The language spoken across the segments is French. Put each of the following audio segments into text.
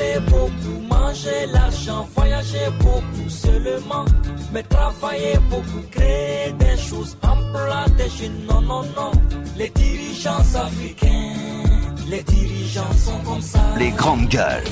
parler beaucoup, manger l'argent, voyager beaucoup seulement, mais travailler beaucoup, créer des choses, emploi des jeunes, non, non, non. Les dirigeants africains, les dirigeants sont comme ça. Les grandes gueules.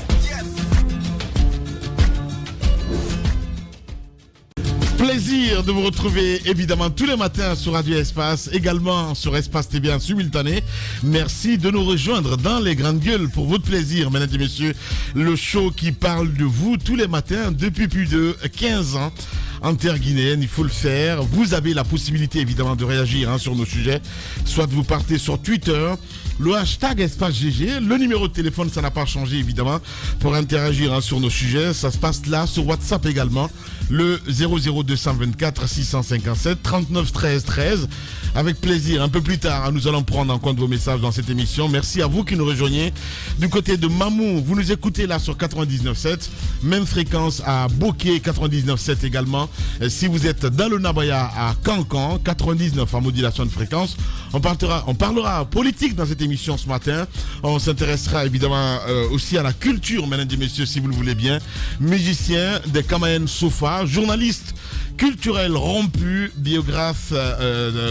Plaisir de vous retrouver évidemment tous les matins sur Radio Espace, également sur Espace TV en simultané. Merci de nous rejoindre dans les grandes gueules pour votre plaisir, mesdames et messieurs. Le show qui parle de vous tous les matins depuis plus de 15 ans. En terre guinéenne, il faut le faire. Vous avez la possibilité évidemment de réagir sur nos sujets. Soit vous partez sur Twitter, le hashtag Espace GG, le numéro de téléphone, ça n'a pas changé évidemment pour interagir sur nos sujets. Ça se passe là sur WhatsApp également, le 00224 657 39 13 13. Avec plaisir, un peu plus tard, nous allons prendre en compte vos messages dans cette émission. Merci à vous qui nous rejoignez. Du côté de Mamou, vous nous écoutez là sur 99.7, même fréquence à Bokeh 99.7 également. Si vous êtes dans le Nabaya à Cancan, 99 en modulation de fréquence. On parlera politique dans cette émission ce matin. On s'intéressera évidemment aussi à la culture, mesdames et messieurs, si vous le voulez bien. Musicien des Kamaen Sofa, journaliste culturel rompu, biographe,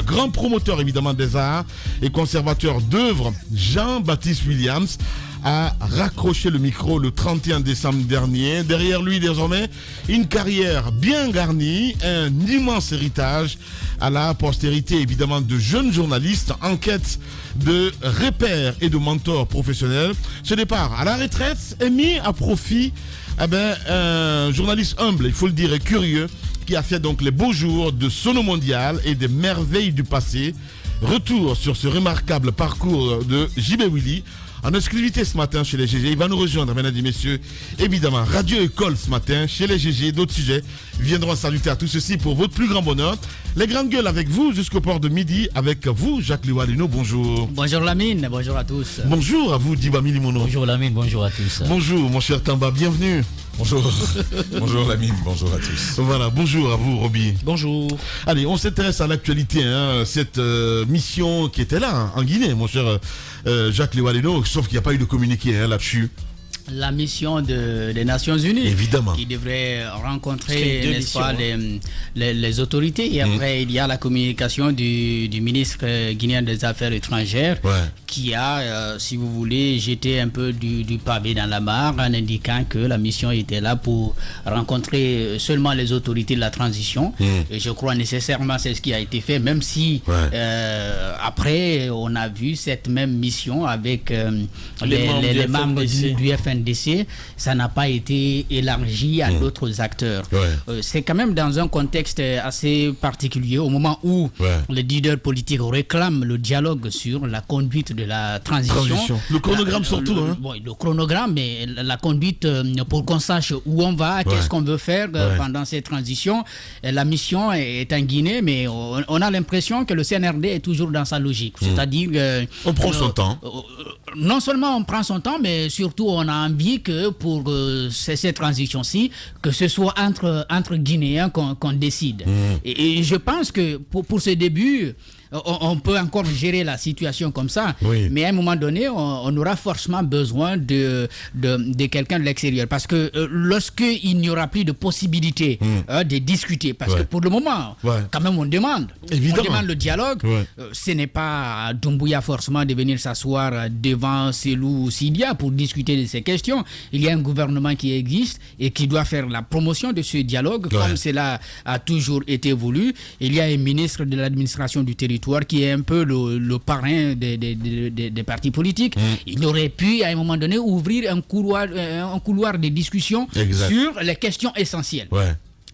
grand promoteur évidemment des arts et conservateur d'œuvres, Jean-Baptiste Williams a raccroché le micro le 31 décembre dernier. Derrière lui désormais une carrière bien garnie, un immense héritage à la postérité évidemment de jeunes journalistes en quête de repères et de mentors professionnels. Ce départ à la retraite est mis à profit un journaliste humble, il faut le dire, et curieux, qui a fait donc les beaux jours de Sono Mondial et des merveilles du passé. Retour sur ce remarquable parcours de JB Willy en exclusivité ce matin chez les GG. Il va nous rejoindre, mesdames et messieurs. Évidemment, Radio École ce matin chez les GG. D'autres sujets viendront saluter à tout ceci pour votre plus grand bonheur. Les grandes gueules avec vous jusqu'au port de midi avec vous, Jacques Liwalino. Bonjour. Bonjour Lamine, bonjour à tous. Bonjour à vous, Diba Milimono. Bonjour Lamine, bonjour à tous. Bonjour mon cher Tamba, bienvenue. Bonjour. Bonjour Lamine, bonjour à tous. Voilà, bonjour à vous Roby. Bonjour. Allez, on s'intéresse à l'actualité, cette mission qui était là en Guinée, mon cher Jacques Liwalino, sauf qu'il n'y a pas eu de communiqué là-dessus. La mission des Nations Unies, évidemment, qui devrait rencontrer, n'est-ce pas, les autorités. Et après, il y a la communication du ministre guinéen des Affaires étrangères, qui a, si vous voulez, jeté un peu du pavé dans la mare en indiquant que la mission était là pour rencontrer seulement les autorités de la transition. Et je crois nécessairement c'est ce qui a été fait, même si après, on a vu cette même mission avec les membres du FNDC. Ça n'a pas été élargi à d'autres acteurs. C'est quand même dans un contexte assez particulier au moment où les leaders politiques réclament le dialogue sur la conduite de la transition. Le chronogramme surtout. Le chronogramme, mais la conduite pour qu'on sache où on va, qu'est-ce qu'on veut faire pendant cette transition. La mission est en Guinée, mais on a l'impression que le CNRD est toujours dans sa logique. C'est-à-dire... on prend son temps. Non seulement on prend son temps, mais surtout on a envie que pour cette transition-ci, que ce soit entre Guinéens qu'on décide. Et je pense que pour ce début, on peut encore gérer la situation comme ça, mais à un moment donné, on aura forcément besoin de quelqu'un de l'extérieur. Parce que lorsqu'il n'y aura plus de possibilité de discuter, parce que pour le moment, quand même on demande. Évidemment. On demande le dialogue. Ce n'est pas Doumbouya forcément de venir s'asseoir devant Selou ou Sidia pour discuter de ces questions. Il y a un gouvernement qui existe et qui doit faire la promotion de ce dialogue, comme cela a toujours été voulu. Il y a un ministre de l'administration du territoire qui est un peu le parrain des partis politiques. Il aurait pu à un moment donné ouvrir un couloir de discussion sur les questions essentielles.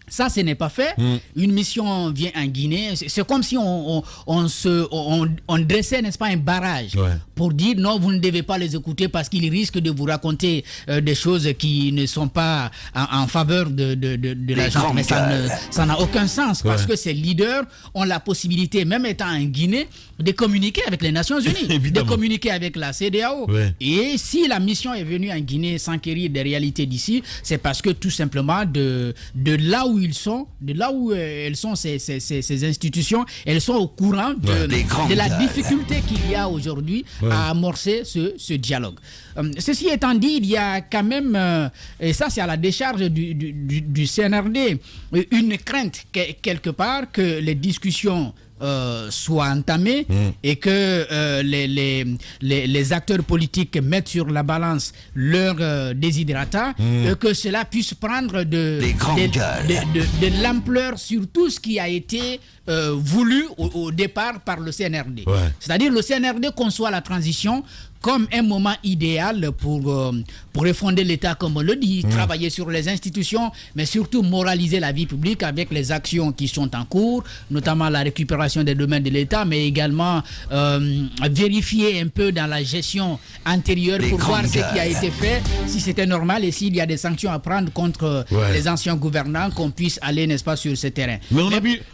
Ça, ce n'est pas fait. Une mission vient en Guinée. C'est comme si on dressait, n'est-ce pas, un barrage pour dire non, vous ne devez pas les écouter parce qu'ils risquent de vous raconter des choses qui ne sont pas en faveur de la gente. Mais ça n'a aucun sens parce que ces leaders ont la possibilité, même étant en Guinée, de communiquer avec les Nations Unies, de communiquer avec la CEDEAO. Et si la mission est venue en Guinée s'enquérir des réalités d'ici, c'est parce que tout simplement de là où où ils sont, de là où elles sont ces institutions, elles sont au courant de la difficulté qu'il y a aujourd'hui à amorcer ce dialogue. Ceci étant dit, il y a quand même, et ça c'est à la décharge du CNRD, une crainte quelque part que les discussions soient entamées et que les acteurs politiques mettent sur la balance leur desiderata et que cela puisse prendre de l'ampleur sur tout ce qui a été voulu au départ par le CNRD. C'est-à-dire le CNRD conçoit la transition comme un moment idéal pour refonder l'État, comme on le dit, travailler sur les institutions, mais surtout moraliser la vie publique avec les actions qui sont en cours, notamment la récupération des domaines de l'État, mais également vérifier un peu dans la gestion antérieure pour voir ce qui a été fait, si c'était normal et s'il y a des sanctions à prendre contre les anciens gouvernants, qu'on puisse aller, n'est-ce pas, sur ce terrain.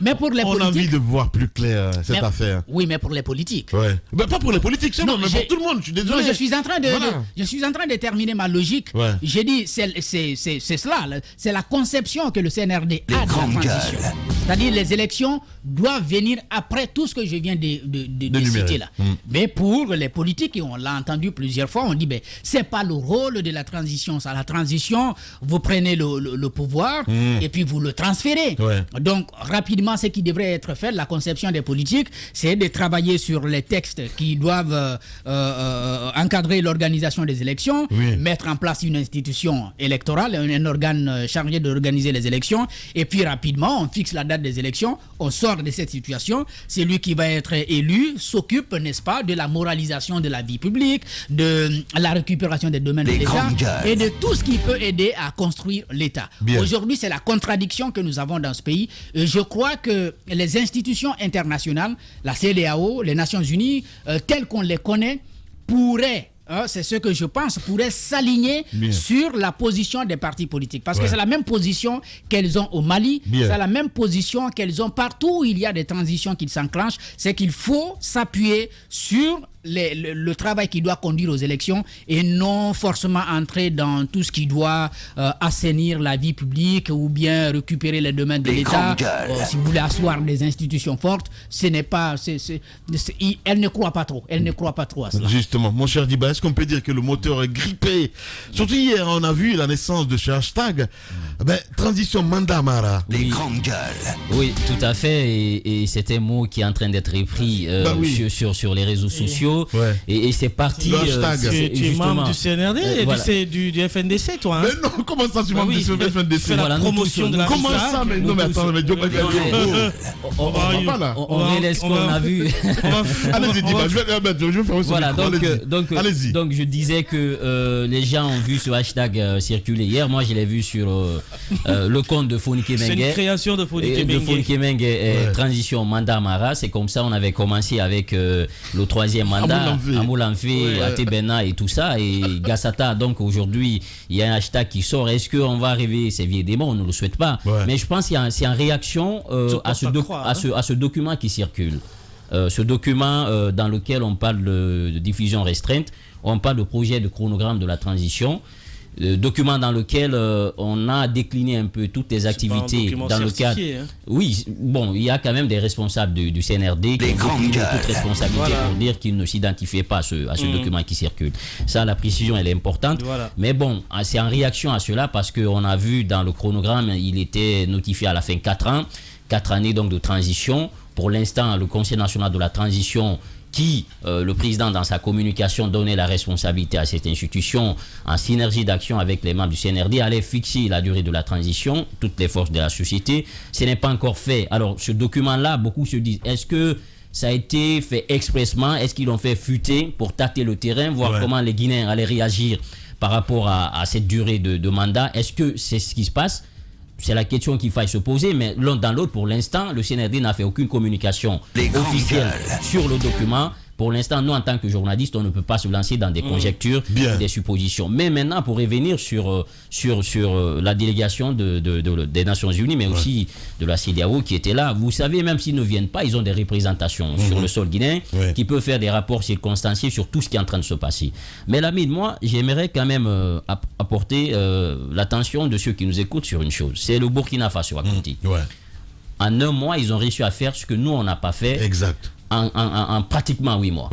Mais pour les politiques, on a envie de voir plus clair cette affaire. Oui, mais pour les politiques. Ben, pas pour les politiques seulement, mais pour tout le monde. Je suis désolé. Non, je suis en train de terminer ma logique. J'ai dit, c'est cela, c'est la conception que le CNRD a de la transition. C'est-à-dire les élections doivent venir après tout ce que je viens de citer là. Mais pour les politiques, et on l'a entendu plusieurs fois, on dit, ben, c'est pas le rôle de la transition. Ça, la transition, vous prenez le pouvoir et puis vous le transférez. Donc, rapidement, ce qui devrait être fait, la conception des politiques, c'est de travailler sur les textes qui doivent encadrer l'organisation des élections, mettre en place une institution électorale, un organe chargé d'organiser les élections, et puis rapidement, on fixe la date des élections, on sort de cette situation, celui qui va être élu s'occupe, n'est-ce pas, de la moralisation de la vie publique, de la récupération des domaines de l'État, et de tout ce qui peut aider à construire l'État. Aujourd'hui, c'est la contradiction que nous avons dans ce pays. Je crois que les institutions internationales, la CEDEAO, les Nations Unies, telles qu'on les connaît, pourraient, c'est ce que je pense, pourraient s'aligner sur la position des partis politiques. Parce que c'est la même position qu'elles ont au Mali, c'est la même position qu'elles ont partout où il y a des transitions qui s'enclenchent. C'est qu'il faut s'appuyer sur le travail qui doit conduire aux élections et non forcément entrer dans tout ce qui doit assainir la vie publique ou bien récupérer les domaines de l'État. Si vous voulez asseoir des institutions fortes, ce n'est pas... Elle ne croit pas trop. Elle ne croit pas trop à cela. Justement, mon cher Diba, est-ce qu'on peut dire que le moteur est grippé? Surtout hier, on a vu la naissance de ce hashtag. Transition Mandamara. Les grandes gueules. Oui, tout à fait. Et c'est un mot qui est en train d'être repris sur les réseaux sociaux. Et c'est parti. Tu es membre du CNRD et du FNDC, toi. Mais non, comment ça, tu es membre du FNDC? C'est la promotion de la Comment ça? Mais non, mais attends, mais on réalise ce qu'on a vu. Allez-y, Diba, je vais faire aussi. Voilà, donc je disais que les gens ont vu ce hashtag circuler hier. Moi, je l'ai vu sur le compte de Fonike Mengue. C'est une création de Fonike Mengue. Transition mandat Mara. C'est comme ça on avait commencé avec le troisième mandat, Amoulanfé, Atebena et tout ça, et Gassata. Donc aujourd'hui, il y a un hashtag qui sort. Est-ce qu'on va arriver ces vieux démons? On ne le souhaite pas. Mais je pense qu'il y a une réaction à ce document qui circule. Ce document dans lequel on parle de diffusion restreinte, on parle de projet de chronogramme de la transition. Document dans lequel on a décliné un peu toutes les activités dans le cadre. Oui, bon, il y a quand même des responsables du CNRD qui ont toute responsabilité pour dire qu'ils ne s'identifiaient pas à ce document qui circule. Ça, la précision, elle est importante. Mais bon, c'est en réaction à cela parce qu'on a vu dans le chronogramme, il était notifié à la fin 4 ans, 4 années donc de transition. Pour l'instant, le Conseil national de la transition qui, le président dans sa communication donnait la responsabilité à cette institution en synergie d'action avec les membres du CNRD, allait fixer la durée de la transition, toutes les forces de la société. Ce n'est pas encore fait. Alors ce document-là, beaucoup se disent, est-ce que ça a été fait expressement? Est-ce qu'ils l'ont fait fuiter pour tâter le terrain, voir comment les Guinéens allaient réagir par rapport à cette durée de mandat? Est-ce que c'est ce qui se passe? C'est la question qu'il faille se poser, mais l'un dans l'autre, pour l'instant, le CNRD n'a fait aucune communication officielle sur le document. pour l'instant, nous, en tant que journalistes, on ne peut pas se lancer dans des conjectures, des suppositions. Mais maintenant, pour revenir sur la délégation des Nations Unies, mais aussi de la CEDEAO qui était là, vous savez, même s'ils ne viennent pas, ils ont des représentations sur le sol guinéen qui peuvent faire des rapports circonstanciés sur tout ce qui est en train de se passer. Mais l'ami de moi, j'aimerais quand même apporter l'attention de ceux qui nous écoutent sur une chose. C'est le Burkina Faso à côté. En un mois, ils ont réussi à faire ce que nous, on n'a pas fait. Exact. En pratiquement 8 mois.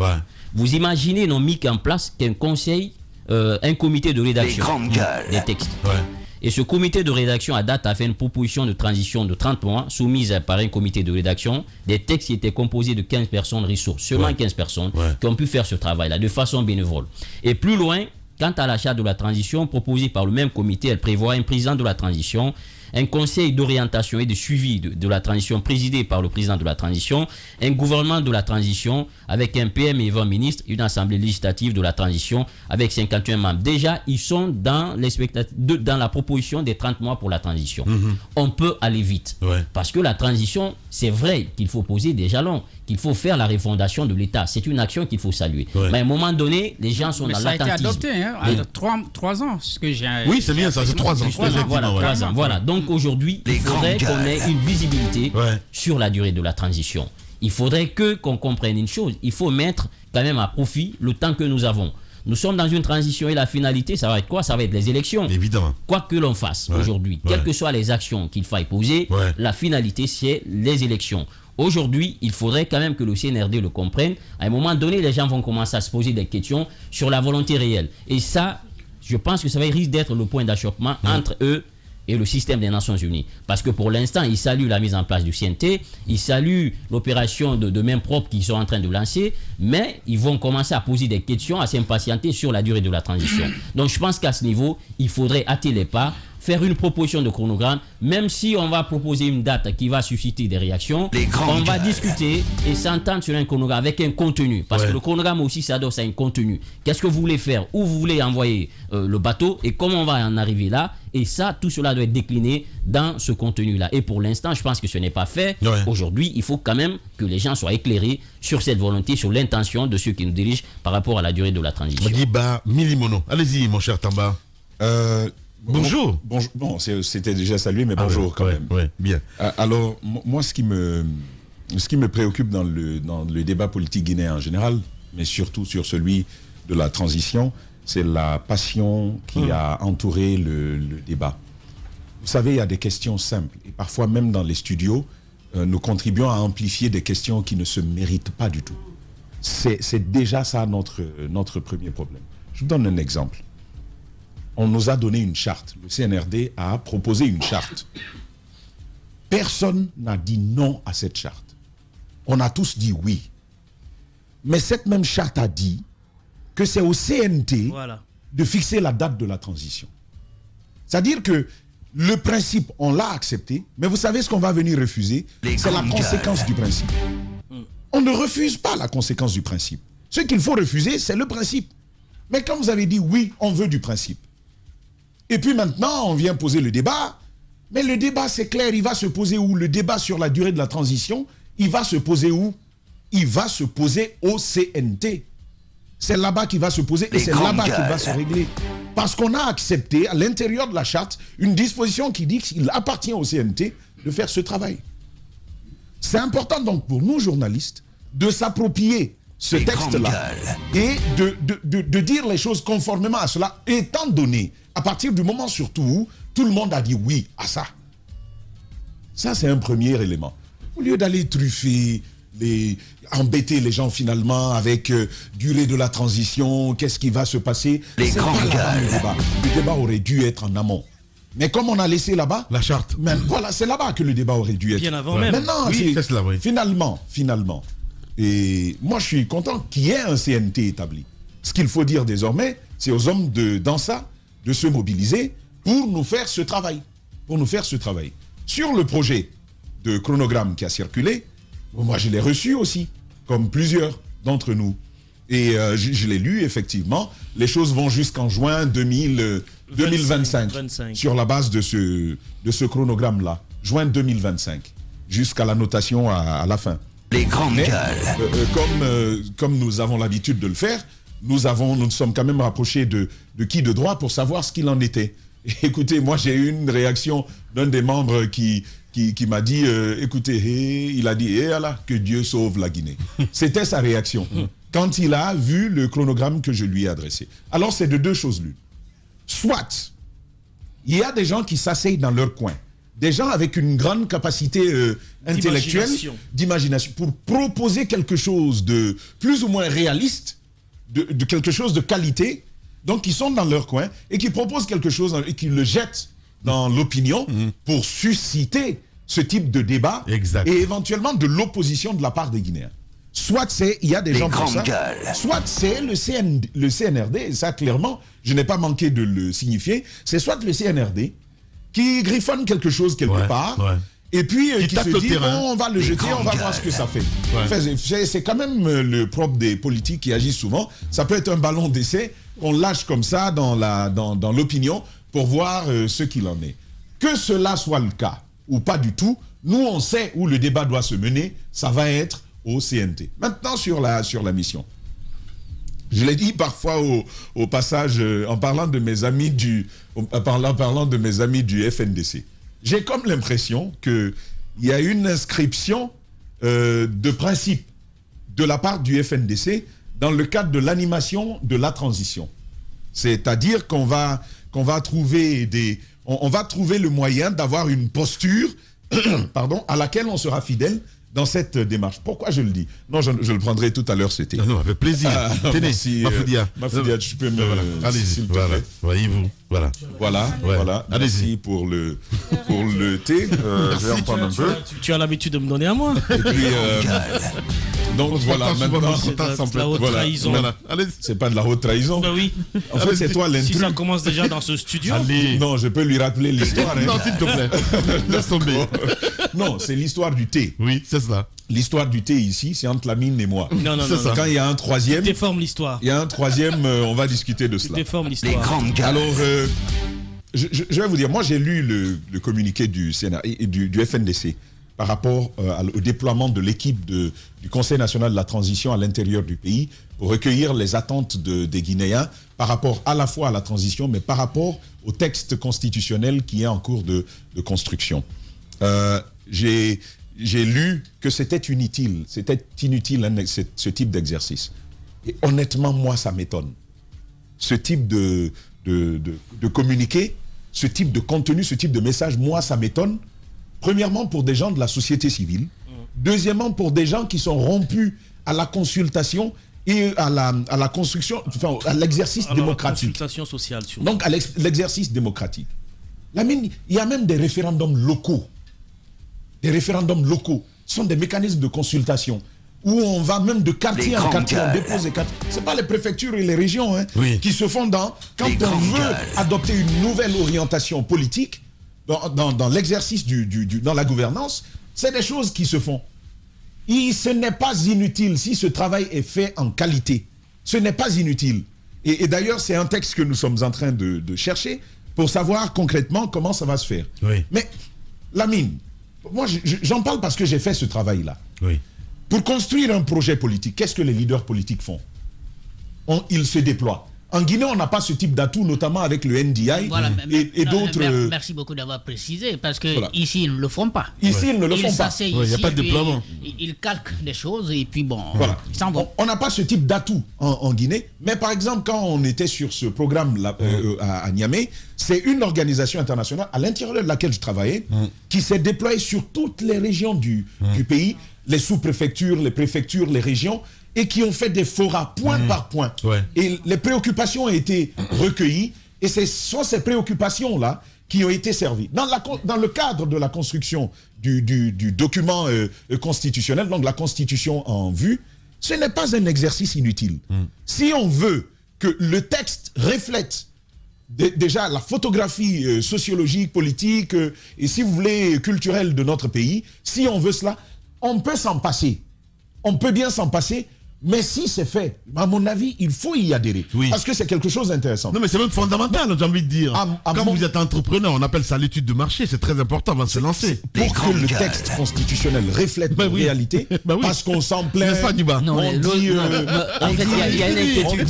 Vous imaginez, ils ont mis en place un conseil, un comité de rédaction des textes. Et ce comité de rédaction, à date, a fait une proposition de transition de 30 mois, soumise par un comité de rédaction, des textes qui étaient composés de 15 personnes ressources, seulement 15 personnes, qui ont pu faire ce travail-là, de façon bénévole. Et plus loin, quant à la charte de la transition, proposée par le même comité, elle prévoit un président de la transition, un conseil d'orientation et de suivi de la transition présidé par le président de la transition, un gouvernement de la transition avec un PM et 20 ministres, une assemblée législative de la transition avec 51 membres. Déjà, ils sont dans la proposition des 30 mois pour la transition. On peut aller vite. Parce que la transition, c'est vrai qu'il faut poser des jalons, qu'il faut faire la refondation de l'État. C'est une action qu'il faut saluer. Mais à un moment donné, les gens sont dans l'attentisme. Ça a été adopté, 3 ans. Ce que j'ai. Oui, c'est bien ça, c'est 3 ans. Voilà. Donc aujourd'hui, il faudrait qu'on ait une visibilité sur la durée de la transition. Il faudrait qu'on comprenne une chose. Il faut mettre quand même à profit le temps que nous avons. Nous sommes dans une transition et la finalité, ça va être quoi? Ça va être les élections. Évidemment. Quoi que l'on fasse aujourd'hui, quelles que soient les actions qu'il faille poser, la finalité, c'est les élections. Aujourd'hui, il faudrait quand même que le CNRD le comprenne. À un moment donné, les gens vont commencer à se poser des questions sur la volonté réelle. Et ça, je pense que ça risque d'être le point d'achoppement entre eux et le système des Nations Unies. Parce que pour l'instant, ils saluent la mise en place du CNT, ils saluent l'opération de main propre qu'ils sont en train de lancer, mais ils vont commencer à poser des questions, à s'impatienter sur la durée de la transition. Donc je pense qu'à ce niveau, il faudrait hâter les pas, faire une proposition de chronogramme, même si on va proposer une date qui va susciter des réactions, on va discuter et s'entendre sur un chronogramme avec un contenu, parce que le chronogramme aussi s'adosse à un contenu. Qu'est-ce que vous voulez faire, où vous voulez envoyer le bateau et comment on va en arriver là, et ça, tout cela doit être décliné dans ce contenu-là. Et pour l'instant, je pense que ce n'est pas fait. Aujourd'hui, il faut quand même que les gens soient éclairés sur cette volonté, sur l'intention de ceux qui nous dirigent par rapport à la durée de la transition. Modiba Milimono, allez-y mon cher Tamba. Bonjour. Bonjour. Bon, c'était déjà salué, mais bonjour quand même. Bien. Alors, moi, ce qui me préoccupe dans le débat politique guinéen en général, mais surtout sur celui de la transition, c'est la passion qui a entouré le débat. Vous savez, il y a des questions simples. Et parfois, même dans les studios, nous contribuons à amplifier des questions qui ne se méritent pas du tout. C'est déjà ça notre premier problème. Je vous donne un exemple. On nous a donné une charte. Le CNRD a proposé une charte. Personne n'a dit non à cette charte. On a tous dit oui. Mais cette même charte a dit que c'est au CNT de fixer la date de la transition. C'est-à-dire que le principe, on l'a accepté, mais vous savez ce qu'on va venir refuser? C'est la conséquence du principe. On ne refuse pas la conséquence du principe. Ce qu'il faut refuser, c'est le principe. Mais quand vous avez dit oui, on veut du principe. Et puis maintenant, on vient poser le débat. Mais le débat, c'est clair, il va se poser où? Le débat sur la durée de la transition, il va se poser où? Il va se poser au CNT. C'est là-bas qu'il va se poser et c'est là-bas qu'il va se régler. Parce qu'on a accepté, à l'intérieur de la charte, une disposition qui dit qu'il appartient au CNT de faire ce travail. C'est important donc pour nous, journalistes, de s'approprier ce texte-là et de dire les choses conformément à cela, étant donné, à partir du moment surtout où tout le monde a dit oui à ça. Ça, c'est un premier élément. Au lieu d'aller truffer, embêter les gens finalement avec durée de la transition, qu'est-ce qui va se passer, le débat aurait dû être en amont. Mais comme on a laissé là-bas, la charte. Voilà, c'est là-bas que le débat aurait dû être. Bien avant même. Maintenant, finalement. Et moi, je suis content qu'il y ait un CNT établi. Ce qu'il faut dire désormais, c'est aux hommes d'Ansa de se mobiliser pour nous faire ce travail. Sur le projet de chronogramme qui a circulé, moi, je l'ai reçu aussi, comme plusieurs d'entre nous. Et je l'ai lu, effectivement. Les choses vont jusqu'en juin 2025, sur la base de ce chronogramme-là. Juin 2025, jusqu'à la notation à la fin. Les grandes gueules. Comme nous avons l'habitude de le faire, nous nous sommes quand même rapprochés de qui de droit pour savoir ce qu'il en était. Et écoutez, moi j'ai eu une réaction d'un des membres qui m'a dit, écoutez, il a dit, Allah, que Dieu sauve la Guinée. C'était sa réaction quand il a vu le chronogramme que je lui ai adressé. Alors c'est de deux choses l'une. Soit, il y a des gens qui s'asseyent dans leur coin, des gens avec une grande capacité intellectuelle, d'imagination, pour proposer quelque chose de plus ou moins réaliste, de quelque chose de qualité, donc qui sont dans leur coin et qui proposent quelque chose et qui le jettent dans l'opinion pour susciter ce type de débat et éventuellement de l'opposition de la part des Guinéens. Soit il y a des gens comme ça, soit c'est le CNRD, et ça clairement, je n'ai pas manqué de le signifier, c'est soit le CNRD qui griffonne quelque chose quelque part, et puis qui se dit, bon, on va le jeter, on va voir ce que ça fait. C'est quand même le propre des politiques qui agissent souvent. Ça peut être un ballon d'essai qu'on lâche comme ça dans l'opinion pour voir ce qu'il en est. Que cela soit le cas, ou pas du tout, nous on sait où le débat doit se mener, ça va être au CNT. Maintenant sur la mission. Je l'ai dit parfois au passage, en parlant de mes amis du FNDC. J'ai comme l'impression qu'il y a une inscription de principe de la part du FNDC dans le cadre de l'animation de la transition. C'est-à-dire qu'on va trouver on va trouver le moyen d'avoir une posture à laquelle on sera fidèle dans cette démarche. Pourquoi je le dis? Non, je le prendrai tout à l'heure, c'était. Non, avec plaisir. Tenez, Mafoudia. Mafoudia, tu peux me... Allez-y, voilà. Voyez-vous, voilà. Voilà. Merci pour le thé. Je vais en prendre un peu. Tu as l'habitude de me donner à moi. Et puis... donc voilà, maintenant... C'est de la haute trahison. C'est pas de la haute trahison. Ben oui. En fait, c'est toi l'intrus. Si ça commence déjà dans ce studio. Non, je peux lui rappeler l'histoire. Non, s'il te plaît. Laisse tomber. Non, c'est l'histoire du thé. Oui, c'est ça. L'histoire du thé ici, c'est entre Lamine et moi. Non. Quand il y a un troisième... Tu déformes l'histoire. Il y a un troisième, on va discuter de cela. Tu déformes l'histoire. Alors, je vais vous dire, moi j'ai lu le communiqué du FNDC par rapport au déploiement de l'équipe du Conseil national de la transition à l'intérieur du pays pour recueillir les attentes des Guinéens par rapport à la fois à la transition, mais par rapport au texte constitutionnel qui est en cours de construction. J'ai lu que c'était inutile ce type d'exercice. Et honnêtement, moi, ça m'étonne. Ce type de communiqué, ce type de contenu, ce type de message, moi, ça m'étonne. Premièrement, pour des gens de la société civile. Deuxièmement, pour des gens qui sont rompus à la consultation et à la construction, enfin, à l'exercice démocratique. La consultation sociale, surtout. Donc, à l'exercice démocratique. Il y a même des référendums locaux. Des référendums locaux sont des mécanismes de consultation où on va même de quartier en quartier, on dépose des quartiers. Ce n'est pas les préfectures et les régions qui se font quand on veut adopter une nouvelle orientation politique dans l'exercice dans la gouvernance, c'est des choses qui se font. Et ce n'est pas inutile si ce travail est fait en qualité. Ce n'est pas inutile. Et d'ailleurs, c'est un texte que nous sommes en train de chercher pour savoir concrètement comment ça va se faire. Oui. Mais, Lamine, moi, j'en parle parce que j'ai fait ce travail-là. Oui. Pour construire un projet politique, qu'est-ce que les leaders politiques font? Ils se déploient. En Guinée, on n'a pas ce type d'atout, notamment avec le NDI et d'autres... Merci beaucoup d'avoir précisé, parce que ici, ils ne le font pas. Ici, ils ne le font pas. Il n'y a pas de déploiement. Ils calquent des choses et puis bon, ils s'en vont. On n'a pas ce type d'atout en Guinée, mais par exemple, quand on était sur ce programme à Niamey, c'est une organisation internationale à l'intérieur de laquelle je travaillais qui s'est déployée sur toutes les régions du pays, les sous-préfectures, les préfectures, les régions, et qui ont fait des forats point par point. Et les préoccupations ont été recueillies, et ce sont ces préoccupations-là qui ont été servies. Dans le cadre de la construction du document constitutionnel, donc la Constitution en vue, ce n'est pas un exercice inutile. Si on veut que le texte reflète déjà la photographie sociologique, politique, et si vous voulez, culturelle de notre pays, si on veut cela, on peut s'en passer. On peut bien s'en passer Mais si c'est fait, à mon avis, il faut y adhérer. Oui. Parce que c'est quelque chose d'intéressant. Non, mais c'est même fondamental, j'ai envie de dire. Quand vous êtes entrepreneur, on appelle ça l'étude de marché, c'est très important avant de se lancer. Pour que le texte constitutionnel reflète la réalité, parce qu'on s'en plaint. N'est-ce pas, Diba? Non, en fait, il y a une inquiétude.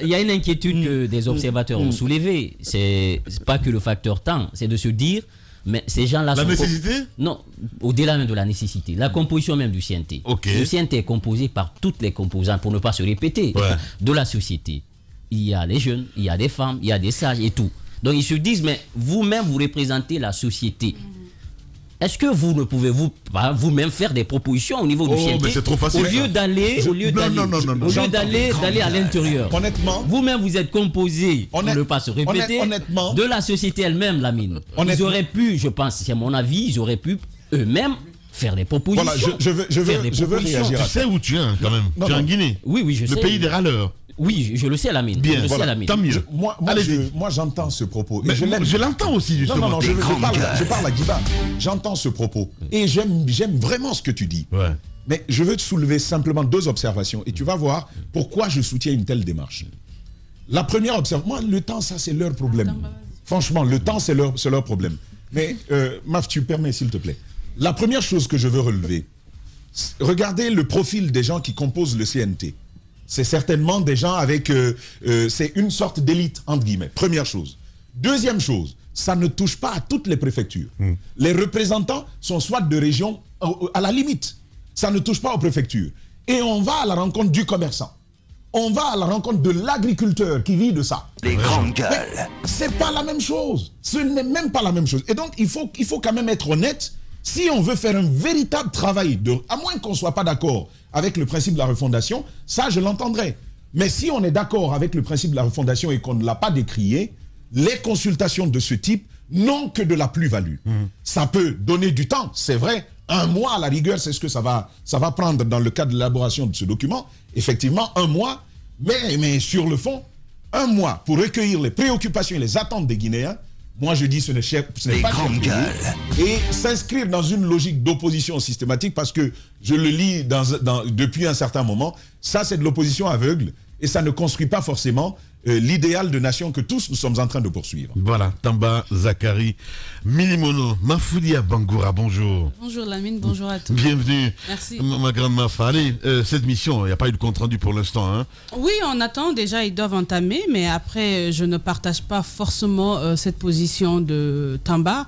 Il y a une inquiétude que des observateurs ont soulevée. C'est pas que le facteur temps, c'est de se dire. Mais ces gens-là La nécessité? Non, au-delà même de la nécessité. La composition même du CNT. Okay. Le CNT est composé par toutes les composantes, pour ne pas se répéter, de la société. Il y a les jeunes, il y a des femmes, il y a des sages et tout. Donc ils se disent, mais vous-même, vous représentez la société. Est-ce que vous ne pouvez vous-même faire des propositions au niveau du CNT? Mais c'est trop facile. Au lieu d'aller à l'intérieur. Honnêtement, vous-même vous êtes composé, pour ne pas se répéter, de la société elle-même, Lamine. Ils auraient pu, je pense, c'est mon avis, ils auraient pu eux-mêmes faire des propositions. Voilà, je veux réagir à ça. Tu sais où tu es quand même? Tu es en Guinée. Oui, je sais. Le pays des râleurs. Oui, je le sais, Lamine. Bien, voilà, tant mieux. Moi, j'entends ce propos. Mais je l'entends aussi, justement. Non, je parle à Guiba. J'entends ce propos. Et j'aime vraiment ce que tu dis. Ouais. Mais je veux te soulever simplement 2 observations. Et tu vas voir pourquoi je soutiens une telle démarche. La première observation, moi, le temps, ça, c'est leur problème. Franchement, le temps, c'est leur problème. Mais, Maf, tu permets, s'il te plaît. La première chose que je veux relever, regardez le profil des gens qui composent le CNT. C'est certainement des gens avec... c'est une sorte d'élite, entre guillemets. Première chose. Deuxième chose, ça ne touche pas à toutes les préfectures. Les représentants sont soit de régions, à la limite. Ça ne touche pas aux préfectures. Et on va à la rencontre du commerçant. On va à la rencontre de l'agriculteur qui vit de ça. Les grandes gueules. C'est pas la même chose. Ce n'est même pas la même chose. Et donc, il faut quand même être honnête. Si on veut faire un véritable travail, à moins qu'on ne soit pas d'accord avec le principe de la refondation, ça je l'entendrai. Mais si on est d'accord avec le principe de la refondation et qu'on ne l'a pas décrié, les consultations de ce type n'ont que de la plus-value. Ça peut donner du temps, c'est vrai. 1 mois à la rigueur, c'est ce que ça va prendre dans le cadre de l'élaboration de ce document. Effectivement, 1 mois, mais sur le fond, 1 mois pour recueillir les préoccupations et les attentes des Guinéens. Moi, je dis ce n'est pas et s'inscrire dans une logique d'opposition systématique, parce que je le lis depuis un certain moment, ça c'est de l'opposition aveugle et ça ne construit pas forcément l'idéal de nation que tous nous sommes en train de poursuivre. Voilà, Tamba Zakari, Milimono, Mafoudia Bangoura, bonjour. Bonjour Lamine, bonjour à tous. Bienvenue. Merci. Ma grande Mafa. Allez, cette mission, il n'y a pas eu de compte rendu pour l'instant. Hein? Oui, on attend, déjà ils doivent entamer, mais après je ne partage pas forcément cette position de Tamba.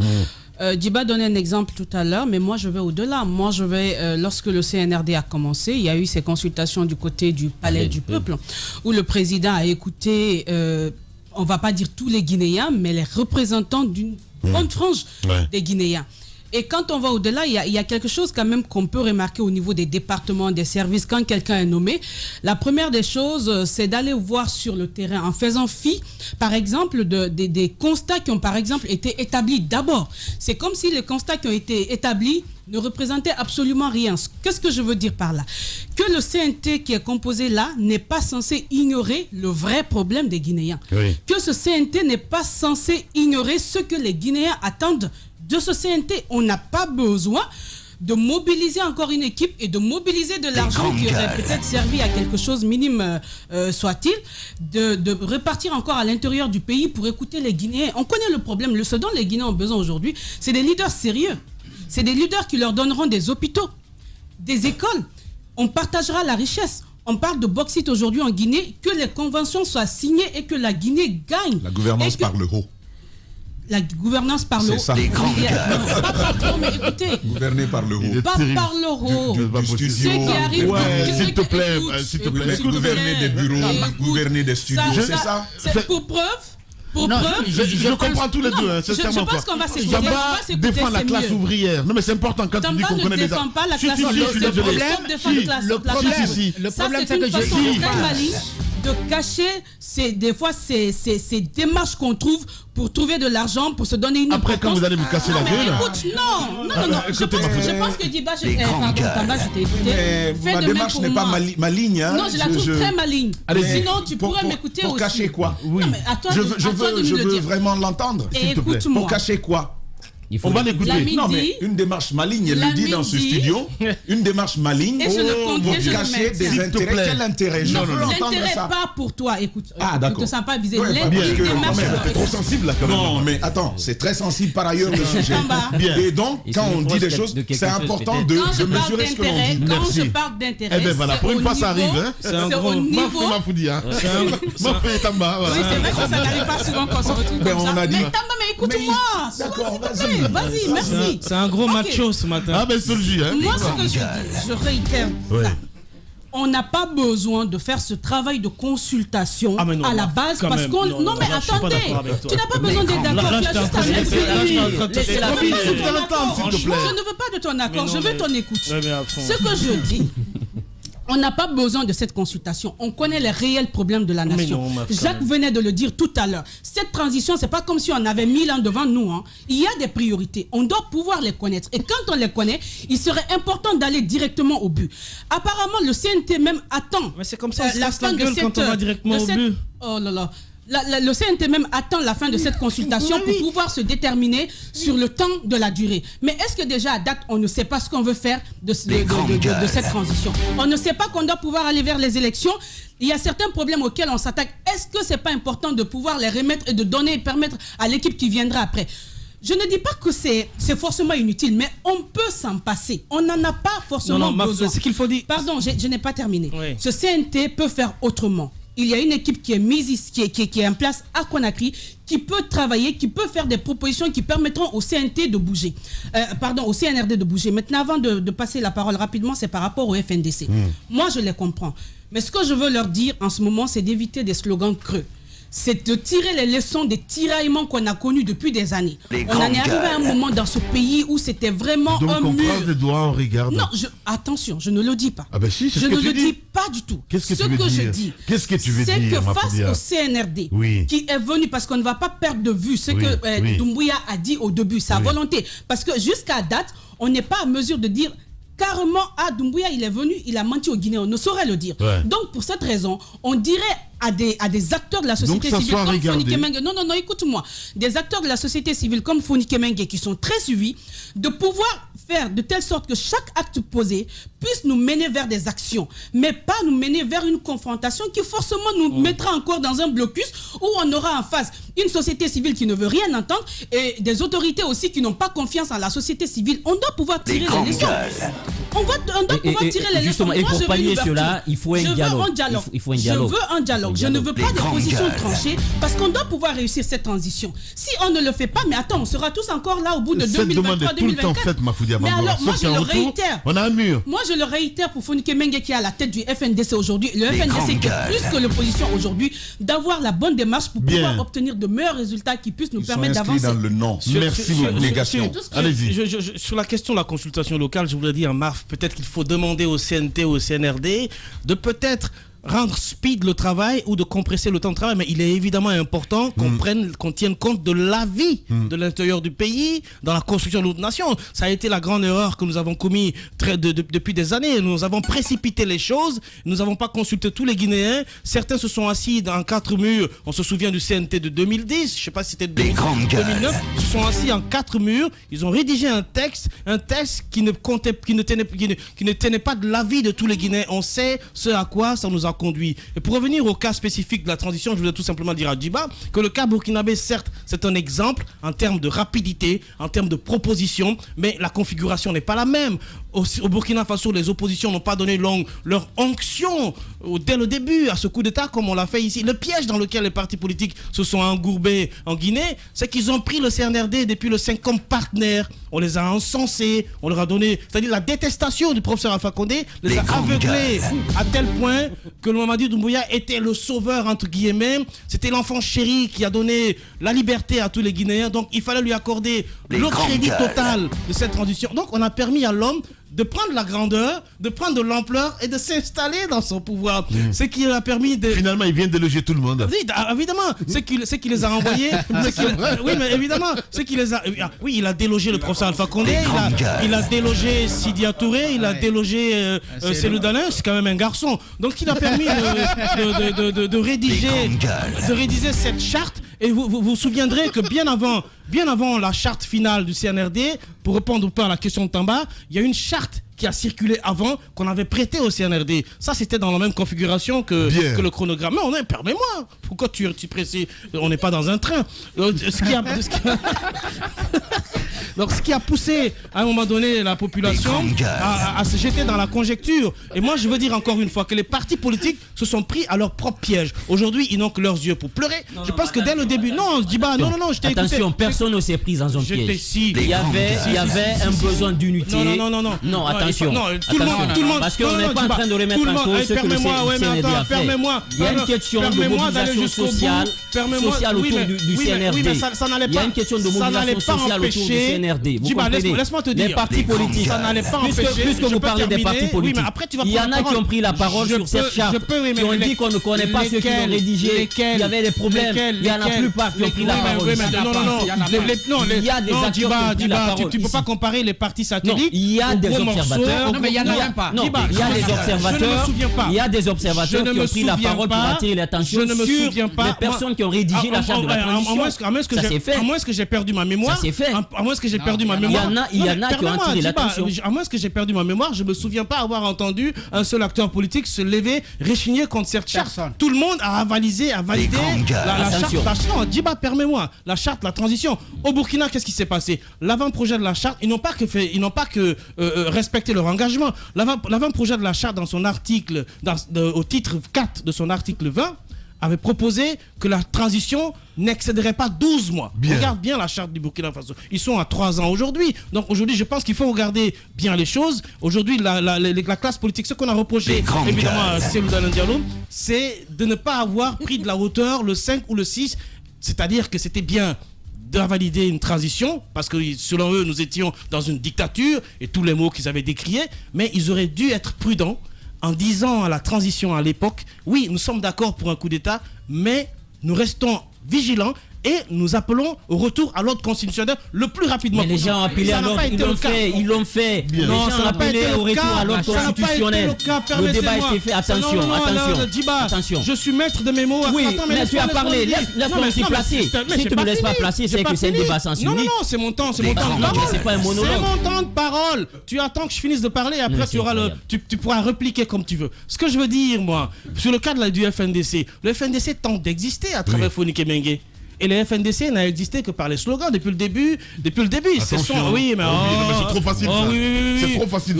Diba donnait un exemple tout à l'heure, mais moi je vais au-delà. Moi je vais, lorsque le CNRD a commencé, il y a eu ces consultations du côté du Palais du Peuple, où le président a écouté, on ne va pas dire tous les Guinéens, mais les représentants d'une grande frange des Guinéens. Et quand on va au-delà, il y a quelque chose quand même qu'on peut remarquer au niveau des départements, des services, quand quelqu'un est nommé. La première des choses, c'est d'aller voir sur le terrain en faisant fi, par exemple, des constats qui ont, par exemple, été établis d'abord. C'est comme si les constats qui ont été établis ne représentaient absolument rien. Qu'est-ce que je veux dire par là? Que le CNT qui est composé là n'est pas censé ignorer le vrai problème des Guinéens. Oui. Que ce CNT n'est pas censé ignorer ce que les Guinéens attendent de ce CNT. On n'a pas besoin de mobiliser encore une équipe et de mobiliser de l'argent qui aurait peut-être servi à quelque chose, minime soit-il, de repartir encore à l'intérieur du pays pour écouter les Guinéens. On connaît le problème. Ce dont les Guinéens ont besoin aujourd'hui, c'est des leaders sérieux. C'est des leaders qui leur donneront des hôpitaux, des écoles. On partagera la richesse. On parle de bauxite aujourd'hui en Guinée, que les conventions soient signées et que la Guinée gagne. La gouvernance par le haut. La gouvernance par le haut. C'est ça. Les grands gars. Pas par le haut, mais écoutez. Gouverner par le haut. Pas par le haut. Du Ceux qui arrivent. S'il te plaît, s'il te plaît. Gouverner des bureaux, gouverner des studios, c'est ça. C'est pour preuve. Pour preuve, je comprends tous les deux, hein, sincèrement. Je pense qu'on va s'écouter. Tamba défend la classe ouvrière. Non, mais c'est important quand tu dis qu'on connaît les Tamba ne défend pas la classe ouvrière. Le problème, c'est que je suis très maligne de cacher des fois ces démarches qu'on trouve pour trouver de l'argent, pour se donner une Après, importance. quand vous allez vous casser la gueule. Écoute, non. Je pense que Diba, Tamba, je t'ai écouté. Ma démarche n'est pas maligne. Hein. Non, je la trouve très maligne. Sinon, tu pourrais m'écouter aussi. Pour cacher quoi? Oui. Je veux vraiment l'entendre. Écoute-moi. Pour cacher quoi? On va l'écouter. Non, mais une démarche maligne, elle le dit dans ce studio. Une démarche maligne pour cacher des intérêts. Quel intérêt? Non, l'intérêt pas pour toi. Écoute, d'accord. ne te sens pas visé. T'es trop sensible là quand même. Non, mais attends, c'est très sensible par ailleurs le sujet. Et donc, quand on dit des choses, c'est important de mesurer ce que l'on dit. Quand je parle d'intérêt, eh ben voilà, pour une fois ça arrive. C'est au niveau. Mafoudi, hein. Mafoudi Tamba. Oui, c'est vrai que ça n'arrive pas souvent quand on se retrouve comme ça. Mais Tamba, mais écoute-moi. D'accord, vas-y, merci. C'est un gros macho ce matin. Ah ben c'est le jus, hein. Moi, ce que je dis, je réitère ça. On n'a pas besoin de faire ce travail de consultation à la base parce qu'on... Non, mais attendez, tu n'as pas besoin d'être d'accord. Je ne veux pas de ton accord, je veux ton écoute. Ce que je dis... On n'a pas besoin de cette consultation. On connaît les réels problèmes de la nation. Jacques venait de le dire tout à l'heure. Cette transition, c'est pas comme si on avait 1000 ans devant nous. Hein. Il y a des priorités. On doit pouvoir les connaître. Et quand on les connaît, il serait important d'aller directement au but. Apparemment, le CNT même attend. Mais c'est comme ça, la fin de cette... quand on va directement au but. Oh là là. Le CNT même attend la fin de cette consultation pour pouvoir se déterminer sur le temps de la durée. Mais est-ce que déjà à date, on ne sait pas ce qu'on veut faire de cette transition? On ne sait pas qu'on doit pouvoir aller vers les élections. Il y a certains problèmes auxquels on s'attaque. Est-ce que c'est pas important de pouvoir les remettre et de donner et permettre à l'équipe qui viendra après? Je ne dis pas que c'est forcément inutile, mais on peut s'en passer. On n'en a pas forcément besoin. C'est qu'il faut dire. Pardon, je n'ai pas terminé. Oui. Ce CNT peut faire autrement. Il y a une équipe qui est mise, qui est en place à Conakry, qui peut travailler, qui peut faire des propositions qui permettront au CNT de bouger. Au CNRD de bouger. Maintenant, avant de passer la parole rapidement, c'est par rapport au FNDC. Moi, je les comprends. Mais ce que je veux leur dire en ce moment, c'est d'éviter des slogans creux. C'est de tirer les leçons des tiraillements qu'on a connus depuis des années. On en est arrivé à un moment dans ce pays où c'était vraiment donc un on mur. croise les doigts, on regarde. Non, attention, je ne le dis pas. Ah ben si, c'est je ce que ne tu le dis. dis pas du tout. Qu'est-ce que tu veux dire? Qu'est-ce que tu veux dire, c'est que Mafoudia? face au CNRD, qui est venu, parce qu'on ne va pas perdre de vue ce que Doumbouya a dit au début, sa volonté. Parce que jusqu'à date, on n'est pas à mesure de dire carrément, Doumbouya, il est venu, il a menti aux Guinéens. On ne saurait le dire. Donc, pour cette raison, on dirait à des acteurs de la société civile comme Fonike Mengue. Non, écoute-moi. Des acteurs de la société civile comme Fonike Mengue qui sont très suivis, de pouvoir faire de telle sorte que chaque acte posé puisse nous mener vers des actions, mais pas nous mener vers une confrontation qui forcément nous mettra encore dans un blocus où on aura en face une société civile qui ne veut rien entendre et des autorités aussi qui n'ont pas confiance en la société civile. On doit pouvoir tirer les leçons. On doit pouvoir tirer les leçons. Et pour pallier cela, il faut un dialogue. Je veux un dialogue. Je ne veux pas des positions tranchées parce qu'on doit pouvoir réussir cette transition. Si on ne le fait pas, mais attends, on sera tous encore là au bout de 2023-2024. Mais alors, moi je le réitère. On a un mur. Moi je le réitère pour Fonike Mengue qui est à la tête du FNDC aujourd'hui. Le FNDC qui est plus que l'opposition aujourd'hui, d'avoir la bonne démarche pour pouvoir obtenir de meilleurs résultats qui puissent nous permettre d'avancer. Dans le nom. Merci beaucoup. Négation. Allez-y. Sur la question de la consultation locale, je voudrais dire, Marf, peut-être qu'il faut demander au CNT, au CNRD de peut-être rendre speed le travail ou de compresser le temps de travail, mais il est évidemment important qu'on tienne compte de la vie de l'intérieur du pays dans la construction de notre nation. Ça a été la grande erreur que nous avons commis depuis des années. Nous avons précipité les choses, nous n'avons pas consulté tous les Guinéens. Certains se sont assis dans 4 murs. On se souvient du CNT de 2010, je ne sais pas si c'était 2009. Ils se sont assis en 4 murs. Ils ont rédigé un texte qui ne tenait pas de l'avis de tous les Guinéens. On sait ce à quoi ça nous a conduit. Et pour revenir au cas spécifique de la transition, je voulais tout simplement dire à Djiba que le cas burkinabé, certes, c'est un exemple en termes de rapidité, en termes de proposition, mais la configuration n'est pas la même. Au Burkina Faso, les oppositions n'ont pas donné leur onction dès le début à ce coup d'État comme on l'a fait ici. Le piège dans lequel les partis politiques se sont engourbés en Guinée, c'est qu'ils ont pris le CNRD depuis le 5 comme partenaire. On les a encensés, on leur a donné, c'est-à-dire la détestation du professeur Alpha Condé les a aveuglés à tel point que le Mamadi Doumbouya était le sauveur entre guillemets. C'était l'enfant chéri qui a donné la liberté à tous les Guinéens. Donc il fallait lui accorder le crédit total de cette transition. Donc on a permis à l'homme de prendre la grandeur, de prendre de l'ampleur et de s'installer dans son pouvoir. Ce qui a permis de... Finalement, il vient de loger tout le monde. Oui, évidemment. Ce qui les a renvoyés... oui, mais évidemment. Oui, il a délogé le professeur Alpha Condé, il a délogé Sidia Touré, il a délogé Cellou Dalein, c'est quand même un garçon. Donc, il a permis de rédiger cette charte. Et vous vous souviendrez que bien avant la charte finale du CNRD, pour répondre à la question de Tamba, il y a une charte qui a circulé avant, qu'on avait prêté au CNRD. Ça, c'était dans la même configuration que le chronogramme. Mais permets-moi. Pourquoi tu précises? On n'est pas dans un train. Donc, ce qui a poussé, à un moment donné, la population à se jeter dans la conjecture. Et moi, je veux dire encore une fois que les partis politiques se sont pris à leur propre piège. Aujourd'hui, ils n'ont que leurs yeux pour pleurer. Je pense que dès le début... Non, je dis pas... Non, je t'ai écouté. Attention, personne ne s'est pris dans un piège. Il y avait un besoin d'unité. Non, attention. Tout le monde... Parce qu'on n'est pas en train de remettre en cause ce que le CNRD a fait. Il y a une question de mobilisation sociale autour du CNRD. Il y a une question de mobilisation sociale autour du CNRD. Vous comprenez? Laisse-moi te dire. Les partis politiques, ça n'allait pas empêcher. Puisque vous parlez des partis politiques, il y en a qui ont pris la parole sur cette charte, qui ont dit qu'on ne connaît pas ceux qui l'ont rédigé, qu'il y avait des problèmes. Il y en a la plupart qui ont pris la parole. Non, il y a des acteurs qui ont pris la parole. Tu ne peux pas comparer les partis satellites. Il y a des observateurs. Non, mais il y en a même pas. Non, il y a des observateurs. Il y a des observateurs qui ont pris la parole pour attirer l'attention sur les personnes qui ont rédigé la charte de la transition. Ça s'est fait. À moins que j'ai perdu ma mémoire. Ça s'est fait. À moins que j'ai perdu ma mémoire. Il y en a qui ont attiré l'attention. À moins que j'ai perdu ma mémoire, je me souviens pas avoir entendu un seul acteur politique se lever, réchigner contre cette charte. Tout le monde a validé la charte. Non, Djiba, permets-moi. La charte, la transition. Au Burkina, qu'est-ce qui s'est passé? L'avant-projet de la charte, ils n'ont pas que respecté leur engagement. L'avant-projet de la charte, dans son article, au titre 4 de son article 20, avait proposé que la transition n'excéderait pas 12 mois. Regarde bien la charte du Burkina Faso. Ils sont à 3 ans aujourd'hui. Donc aujourd'hui, je pense qu'il faut regarder bien les choses. Aujourd'hui, la classe politique, ce qu'on a reproché, évidemment, à Cellou Dalein Diallo, c'est de ne pas avoir pris de la hauteur le 5 ou le 6. C'est-à-dire que c'était bien de valider une transition, parce que selon eux, nous étions dans une dictature, et tous les mots qu'ils avaient décriés, mais ils auraient dû être prudents en disant à la transition à l'époque, oui, nous sommes d'accord pour un coup d'État, mais nous restons vigilants et nous appelons au retour à l'ordre constitutionnel le plus rapidement possible. Mais les gens ont appelé à l'ordre, ils l'ont fait. Non, ça n'a pas été au retour à l'ordre constitutionnel. Le débat a été fait. Attention. Je suis maître de mes mots. Oui, mais tu as parlé. Laisse-moi aussi placer. Si tu ne me laisses pas placer, c'est que c'est un débat sans suite. Non, c'est mon temps. C'est mon temps de parole. C'est pas un monologue. C'est mon temps de parole. Tu attends que je finisse de parler et après tu pourras répliquer comme tu veux. Ce que je veux dire, moi, sur le cadre du FNDC, le FNDC tente d'exister à travers Fonik Mengue. Et le FNDC n'a existé que par les slogans depuis le début. Attention. Oui, mais c'est trop facile. C'est trop facile.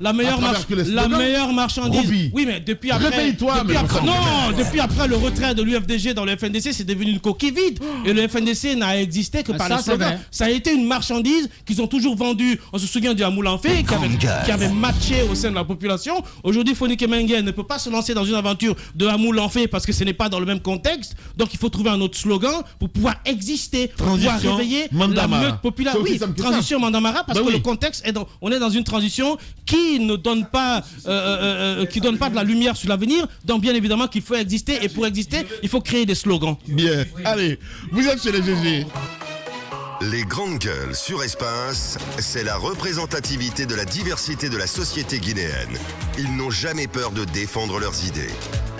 La meilleure marchandise. Oui, mais depuis après. Depuis après le retrait de l'UFDG dans le FNDC, c'est devenu une coquille vide. Et le FNDC n'a existé que par les slogans. Ça a été une marchandise qu'ils ont toujours vendue. On se souvient du Amoulanfé qui avait matché au sein de la population. Aujourd'hui, Fonik Mengue ne peut pas se lancer dans une aventure de Amoulanfé parce que ce n'est pas dans le même contexte. Donc il faut trouver un autre slogan pour pouvoir exister, pour pouvoir réveiller la meute populaire. Oui, transition Mandamara, parce que le contexte on est dans une transition qui ne donne pas, qui donne pas de la lumière sur l'avenir. Donc bien évidemment qu'il faut exister, et pour exister, il faut créer des slogans. Bien. Allez, vous êtes chez les GG. Les grandes gueules sur Espace, c'est la représentativité de la diversité de la société guinéenne. Ils n'ont jamais peur de défendre leurs idées.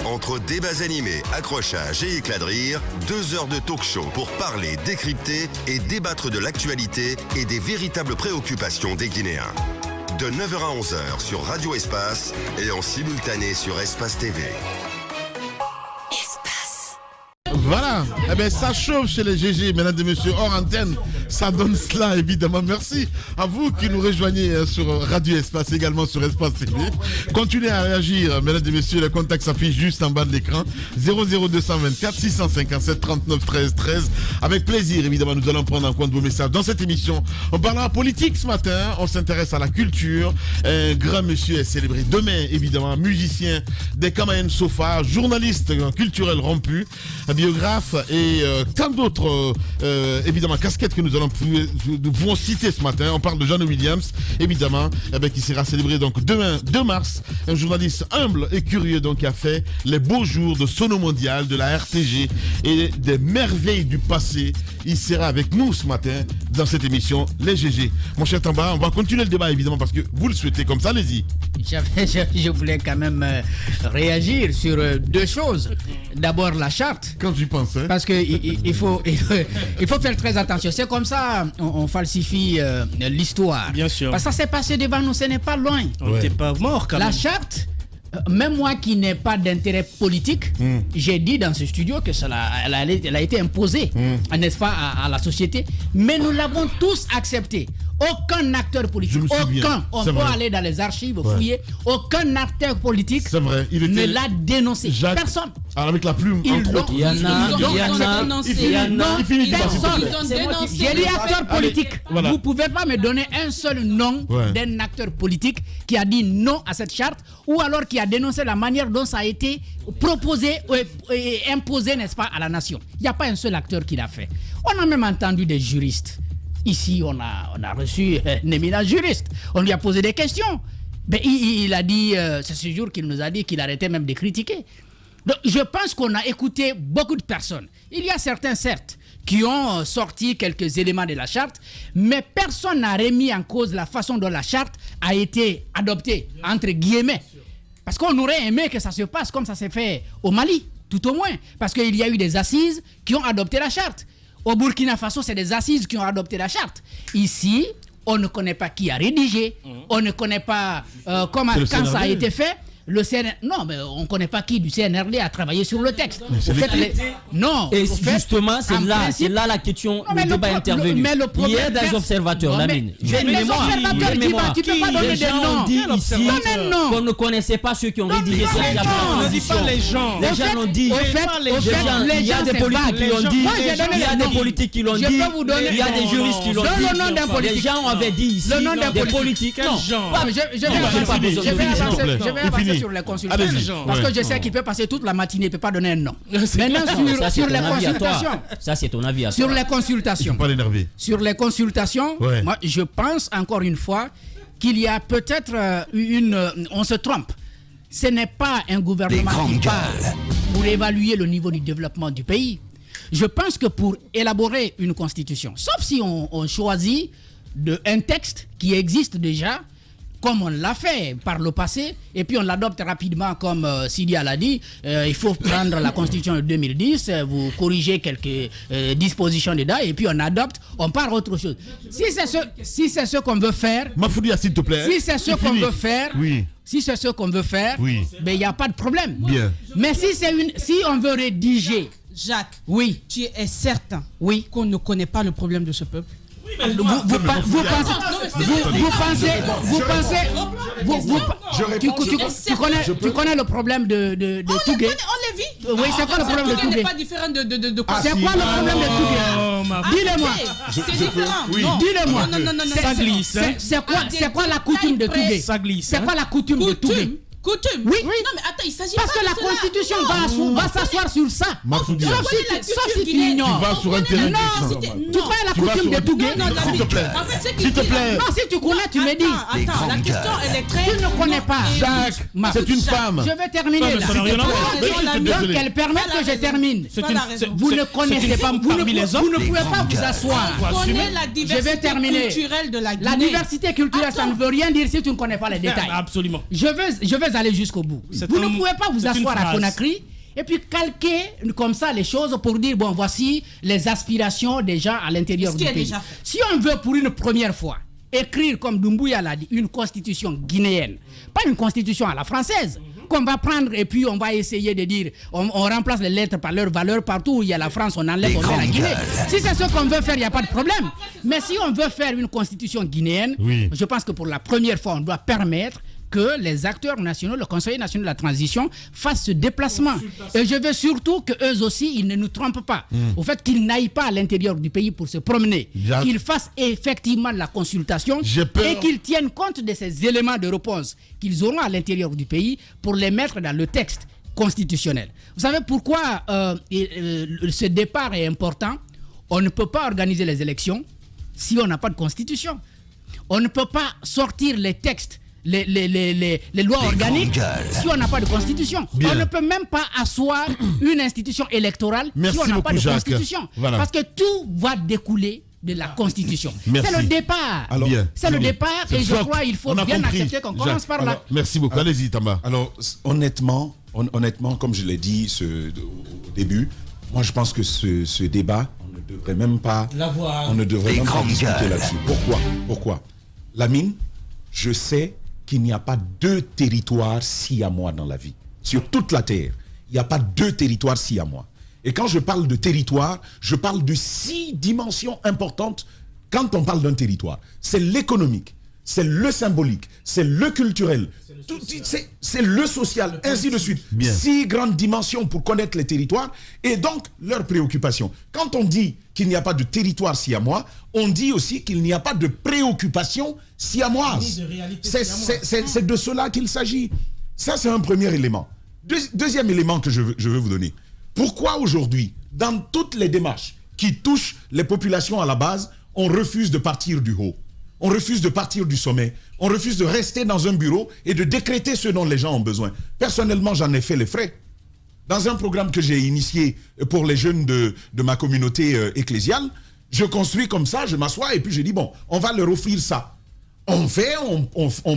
Entre débats animés, accrochages et éclats de rire, 2 heures de talk show pour parler, décrypter et débattre de l'actualité et des véritables préoccupations des Guinéens. De 9h à 11h sur Radio Espace et en simultané sur Espace TV. Voilà, eh bien ça chauffe chez les GG, mesdames et messieurs, hors antenne, ça donne cela évidemment. Merci à vous qui nous rejoignez sur Radio Espace, également sur Espace TV. Continuez à réagir, mesdames et messieurs, le contact s'affiche juste en bas de l'écran, 00224 657 39 13 13. Avec plaisir, évidemment, nous allons prendre en compte vos messages dans cette émission. On parlera politique ce matin, on s'intéresse à la culture. Un grand monsieur est célébré demain, évidemment, musicien des Kamayen Sofa, journaliste culturel rompu, biographe et tant d'autres évidemment casquettes que nous allons vous citer ce matin. On parle de John Williams, évidemment, qui sera célébré donc demain 2 mars, un journaliste humble et curieux donc qui a fait les beaux jours de Sono Mondial, de la RTG et des merveilles du passé. Il sera avec nous ce matin dans cette émission Les GG. Mon cher Tamba, on va continuer le débat évidemment parce que vous le souhaitez comme ça, allez-y. Je voulais quand même réagir sur 2 choses. D'abord la charte. Quand tu penses. Hein? Parce qu'il faut faire très attention. C'est comme ça on falsifie l'histoire. Bien sûr. Parce que ça s'est passé devant nous, ce n'est pas loin. On n'était pas mort quand même. La charte, même moi qui n'ai pas d'intérêt politique, j'ai dit dans ce studio que elle a été imposée, n'est-ce pas, à la société. Mais nous l'avons tous accepté. Aucun acteur politique, on peut aller dans les archives, fouiller, aucun acteur politique ne l'a dénoncé. Personne. Alors avec la plume, entre autres. Il y en a. J'ai dit acteur politique. Voilà. Vous ne pouvez pas me donner un seul nom d'un acteur politique qui a dit non à cette charte ou alors qui a dénoncé la manière dont ça a été proposé et imposé, n'est-ce pas, à la nation. Il n'y a pas un seul acteur qui l'a fait. On a même entendu des juristes. Ici, on a reçu un éminent juriste. On lui a posé des questions. Mais il a dit, c'est ce jour qu'il nous a dit qu'il arrêtait même de critiquer. Donc, je pense qu'on a écouté beaucoup de personnes. Il y a certains, certes, qui ont sorti quelques éléments de la charte, mais personne n'a remis en cause la façon dont la charte a été adoptée, entre guillemets. Parce qu'on aurait aimé que ça se passe comme ça s'est fait au Mali, tout au moins. Parce qu'il y a eu des assises qui ont adopté la charte. Au Burkina Faso, c'est des assises qui ont adopté la charte. Ici, on ne connaît pas qui a rédigé, on ne connaît pas comment, quand ça a été fait. Le non, mais on ne connaît pas qui du CNRD a travaillé sur le texte. Non. Et justement, c'est là la question, le débat intervenu. Il y a des observateurs, Lamine. Mémoire. Tu ne peux pas donner des noms. Dit ici qu'on ne connaissait pas ceux qui ont rédigé cette proposition. Les gens l'ont dit. Il y a des politiques qui l'ont dit. Il y a des politiques qui l'ont dit. Il y a des juristes qui l'ont dit. Les gens avaient dit ici des politiques. Non. Je vais avancer sur les consultations. Parce que je sais qu'il peut passer toute la matinée, il ne peut pas donner un nom. Maintenant, sur les consultations. Ça, c'est ton avis à toi. Sur les consultations. Pas l'énerver. Sur les consultations, moi, je pense encore une fois qu'il y a peut-être on se trompe. Ce n'est pas un gouvernement qui parle pour évaluer le niveau du développement du pays. Je pense que pour élaborer une constitution, sauf si on choisit un texte qui existe déjà, comme on l'a fait par le passé, et puis on l'adopte rapidement, comme Sidi l'a dit. Il faut prendre la Constitution de 2010, vous corrigez quelques dispositions dedans, et puis on adopte, on part autre chose. Si c'est ce qu'on veut faire, Mafoudia, s'il te plaît. Si c'est ce qu'on veut faire, si c'est ce qu'on veut faire, ben il n'y a pas de problème. Bien. Mais si on veut rédiger, Jacques, tu es certain qu'on ne connaît pas le problème de ce peuple? Tu connais le problème de Tougué? On le vit. Oui, c'est quoi le problème de Tougué? n'est pas différent de quoi? C'est quoi le problème de Tougué? Dis-le-moi. C'est différent. Dis-le-moi. Non. Ça glisse. C'est quoi la coutume de Tougué? Ça glisse. C'est quoi la coutume de Tougué? Coutume. Oui. Non mais attends, il s'agit parce que la Constitution va s'asseoir sur ça. Sauf si tu ignores. Tu vas sur un terrain. Tu connais la coutume de Tougué? S'il te plaît. S'il te plaît. Non, si tu connais, tu me dis. Attends, la question elle est très. Tu ne connais pas. Jacques, c'est une femme. Je vais terminer là. Donc elle permet que je termine. Vous ne connaissez pas. Vous ne pouvez pas vous asseoir. Je vais terminer. La diversité culturelle, ça ne veut rien dire si tu ne connais pas les détails. Absolument. Je vais aller jusqu'au bout. Vous ne pouvez pas vous asseoir à Conakry et puis calquer comme ça les choses pour dire bon, voici les aspirations des gens à l'intérieur du pays. Si on veut pour une première fois écrire, comme Doumbouya l'a dit, une constitution guinéenne, pas une constitution à la française, qu'on va prendre et puis on va essayer de dire on remplace les lettres par leur valeur, partout où il y a la France on enlève, on met la Guinée. Si c'est ce qu'on veut faire, il n'y a pas de problème. Mais si on veut faire une constitution guinéenne, je pense que pour la première fois on doit permettre que les acteurs nationaux, le Conseil national de la transition fassent ce déplacement. Et je veux surtout qu'eux aussi, ils ne nous trompent pas. Au fait qu'ils n'aillent pas à l'intérieur du pays pour se promener. Qu'ils fassent effectivement la consultation et qu'ils tiennent compte de ces éléments de réponse qu'ils auront à l'intérieur du pays pour les mettre dans le texte constitutionnel. Vous savez pourquoi ce départ est important? On ne peut pas organiser les élections si on n'a pas de constitution. On ne peut pas sortir les textes, les lois organiques si on n'a pas de constitution. On ne peut même pas asseoir une institution électorale si on n'a pas de constitution. Parce que tout va découler de la constitution. C'est le départ. C'est le départ et je crois qu'il faut bien accepter qu'on commence par là. Merci beaucoup. Allez-y, Tamba. Alors, honnêtement, comme je l'ai dit au début, Moi, je pense que ce débat, on ne devrait même pas discuter là-dessus. Pourquoi Lamine, je sais qu'il n'y a pas 2 territoires siamois dans la vie. Sur toute la Terre, il n'y a pas 2 territoires siamois. Et quand je parle de territoire, je parle de 6 dimensions importantes quand on parle d'un territoire. C'est l'économique, c'est le symbolique, c'est le culturel, c'est le social, ainsi de suite. Bien. 6 grandes dimensions pour connaître les territoires et donc leurs préoccupations. Quand on dit qu'il n'y a pas de territoire siamois, on dit aussi qu'il n'y a pas de préoccupation siamoise. C'est de cela qu'il s'agit. Ça, c'est un premier élément. Deuxième élément que je veux vous donner. Pourquoi aujourd'hui, dans toutes les démarches qui touchent les populations à la base, on refuse de partir du haut? On refuse de partir du sommet. On refuse de rester dans un bureau et de décréter ce dont les gens ont besoin. Personnellement, j'en ai fait les frais. Dans un programme que j'ai initié pour les jeunes de ma communauté ecclésiale, je construis comme ça, je m'assois et puis je dis, bon, on va leur offrir ça. On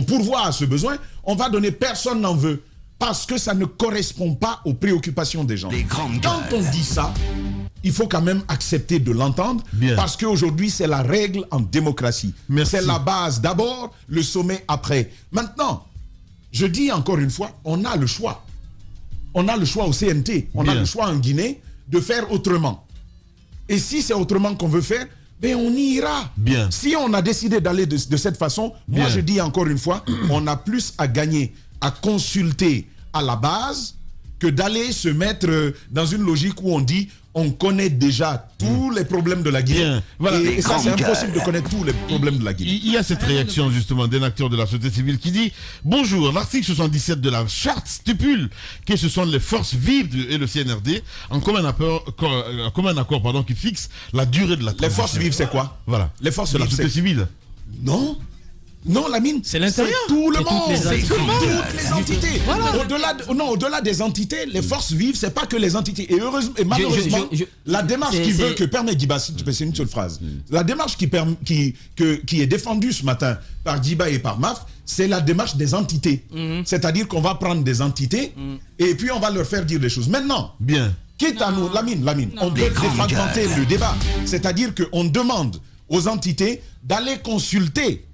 pourvoit à ce besoin, on va donner, personne n'en veut. Parce que ça ne correspond pas aux préoccupations des gens. Quand on dit ça, il faut quand même accepter de l'entendre, parce qu'aujourd'hui, c'est la règle en démocratie. C'est la base d'abord, le sommet après. Maintenant, je dis encore une fois, on a le choix. On a le choix au CNT, on a le choix en Guinée de faire autrement. Et si c'est autrement qu'on veut faire, ben on y ira. Si on a décidé d'aller de cette façon, moi je dis encore une fois, on a plus à gagner à consulter à la base que d'aller se mettre dans une logique où on dit on connaît déjà tous les problèmes de la Guinée. Voilà. Et ça, c'est impossible de connaître tous les problèmes de la Guinée. Il y a cette réaction justement d'un acteur de la société civile qui dit « Bonjour, l'article 77 de la charte stipule que ce sont les forces vives et le CNRD en commun accord qui fixe la durée de la transition. » Les forces vives, c'est quoi? Voilà. Les forces de la société civile. Non, Lamine, c'est l'intérieur. C'est tout le monde. C'est toutes les entités. Voilà. Au-delà des entités, les forces vives, c'est pas que les entités. Et heureusement, et malheureusement, la démarche qui veut que permet Diba, si tu peux, c'est une seule phrase. La démarche qui est défendue ce matin par Diba et par MAF, c'est la démarche des entités. C'est-à-dire qu'on va prendre des entités et puis on va leur faire dire des choses. Maintenant, quitte à nous, Lamine, on peut défragmenter le débat. C'est-à-dire qu'on demande aux entités d'aller consulter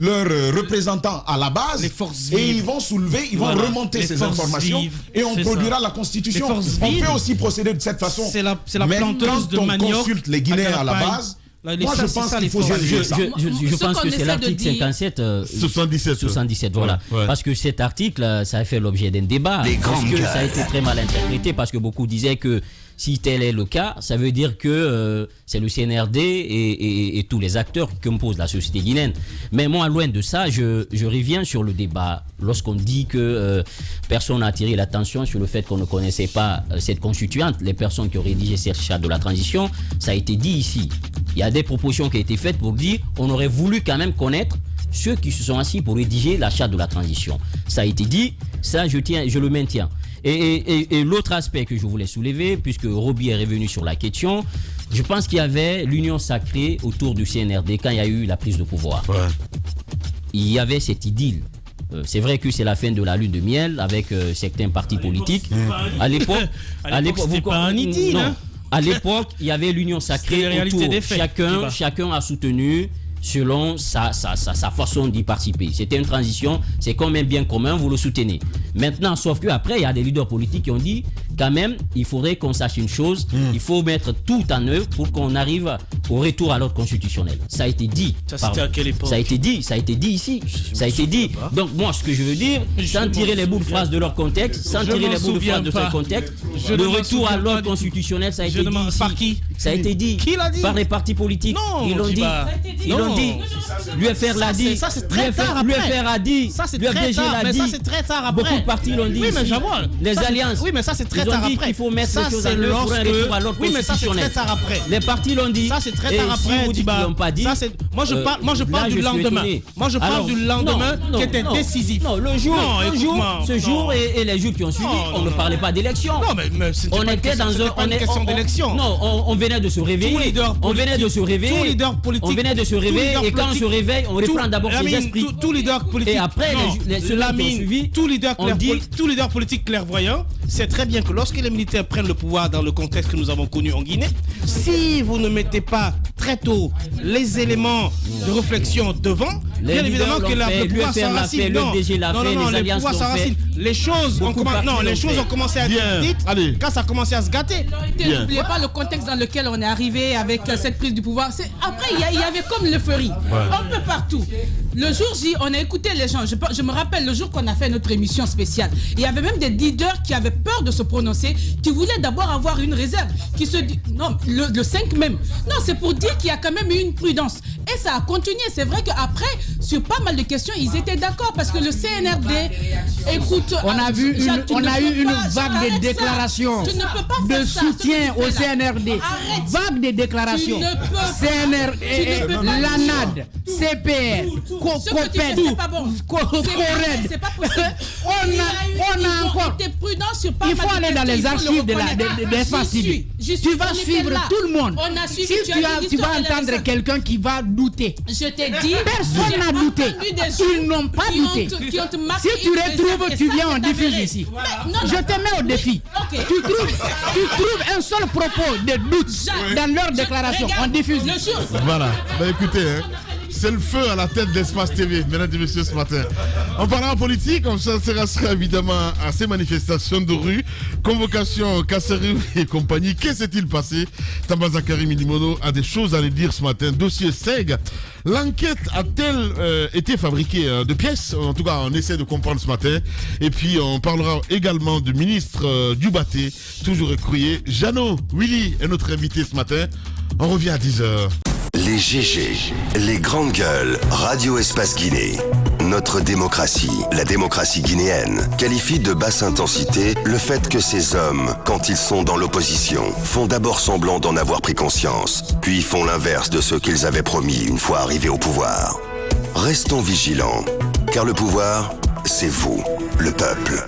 leurs représentants à la base et ils vont soulever, ils vont remonter ces informations et on produira la constitution. On peut aussi procéder de cette façon. C'est la planteuse de manioc. Quand on consulte les Guinéens à la base, moi je pense qu'il faut je pense que c'est l'article 57 77 voilà. Parce que cet article, ça a fait l'objet d'un débat. Parce que ça a été très mal interprété, parce que beaucoup disaient que si tel est le cas, ça veut dire que c'est le CNRD et tous les acteurs qui composent la société guinéenne. Mais moi, loin de ça, je reviens sur le débat. Lorsqu'on dit que personne n'a attiré l'attention sur le fait qu'on ne connaissait pas cette constituante, les personnes qui ont rédigé cette charte de la transition, ça a été dit ici. Il y a des propositions qui ont été faites pour dire qu'on aurait voulu quand même connaître ceux qui se sont assis pour rédiger la charte de la transition. Ça a été dit, ça je le maintiens. Et l'autre aspect que je voulais soulever, puisque Roby est revenu sur la question, je pense qu'il y avait l'union sacrée autour du CNRD quand il y a eu la prise de pouvoir. Il y avait cette idylle. C'est vrai que c'est la fin de la lune de miel avec certains partis politiques. À l'époque, c'était pas un idylle. Non. À l'époque, il y avait l'union sacrée autour. Chacun a soutenu selon sa façon d'y participer. C'était une transition, c'est comme un bien commun, vous le soutenez. Maintenant, sauf qu'après, il y a des leaders politiques qui ont dit, quand même, il faudrait qu'on sache une chose, il faut mettre tout en œuvre pour qu'on arrive au retour à l'ordre constitutionnel. Ça a été dit. Ça, c'était à quelle époque? Ça a été dit ici. Ça a été dit. Donc, moi, ce que je veux dire, sans tirer les bouts de phrases de leur contexte, sans tirer les bouts de phrases de ce contexte, le retour à l'ordre constitutionnel, ça a été dit ici. Par qui? Ça a été dit. Qui l'a dit? Par les partis politiques. Non, ils l'ont dit. Ils l'ont dit. L'UFR l'a dit. Ça, c'est très tard après. L'UFR a dit. Ça, c'est très tard. Mais ça, c'est très tard après. Beaucoup de partis l'ont dit. Oui, mais j'avoue. Les alliances. Oui, mais ça, c'est très tard après. Il faut mettre les choses en œuvre pour un retour à l'ordre constitutionnel. Oui, mais ça, c'est très tard après. Les partis l'ont dit. Ça, c'est très tard après. Si vous dites qu'ils l'ont pas dit. Moi, je parle du lendemain. Moi, je parle du lendemain qui était décisif. Non, ce jour et les jours qui ont suivi, on ne parlait pas d'élection. Non, mais on était dans une question d'élection. Non, on venait de se réveiller. On venait de se réveiller. Tout leader politique. On venait de se réveiller. lever et quand on se réveille, on reprend d'abord ses esprits. Tout leader politique. Et après, ceux-là qui ont suivi, tout leader politique clairvoyant sait très bien que lorsque les militaires prennent le pouvoir dans le contexte que nous avons connu en Guinée, si vous ne mettez pas très tôt les éléments de réflexion devant, bien évidemment que le pouvoir s'enracine. Non, les pouvoirs s'enracinent. Les choses ont commencé à être dites quand ça a commencé à se gâter. N'oubliez pas le contexte dans lequel on est arrivé avec cette prise du pouvoir. Après, il y avait comme l'euphorie. Un peu partout. Le jour J, on a écouté les gens. Je me rappelle le jour qu'on a fait notre émission spéciale. Il y avait même des leaders qui avaient peur de se prononcer, qui voulaient d'abord avoir une réserve, qui se dit non, le 5 même. Non, c'est pour dire qu'il y a quand même eu une prudence. Et ça a continué. C'est vrai qu'après, sur pas mal de questions, ils étaient d'accord parce que le CNRD, écoute, on a eu une vague de déclarations de soutien au CNRD. Vague de déclarations. CNRD, l'ANAD, CPR, COPED, c'est pas possible. On a encore. Il faut aller dans les archives de l'espace TV. Tu vas suivre tout le monde. Si tu vas entendre quelqu'un qui va douter. Je t'ai dit. Personne n'a douté. Ils n'ont pas douté. Si tu retrouves, tu viens, on diffuse ici. Je te mets au défi. Tu trouves un seul propos de doute dans leur déclaration. On diffuse ici. Voilà. Écoutez, c'est le feu à la tête d'Espace TV, mesdames et messieurs, ce matin. En parlant politique, on s'intéressera évidemment à ces manifestations de rue, convocation Kasserou et compagnie. Que s'est-il passé? Tamba Zakari Minimono a des choses à nous dire ce matin. Dossier SEG. L'enquête a-t-elle été fabriquée de pièces? En tout cas, on essaie de comprendre ce matin. Et puis, on parlera également du ministre Dubaté, toujours écrouillé. Jeannot Willy est notre invité ce matin. On revient à 10h. Les GG, les grandes gueules, Radio Espace Guinée. Notre démocratie, la démocratie guinéenne, qualifie de basse intensité le fait que ces hommes, quand ils sont dans l'opposition, font d'abord semblant d'en avoir pris conscience, puis font l'inverse de ce qu'ils avaient promis une fois arrivés au pouvoir. Restons vigilants, car le pouvoir, c'est vous, le peuple.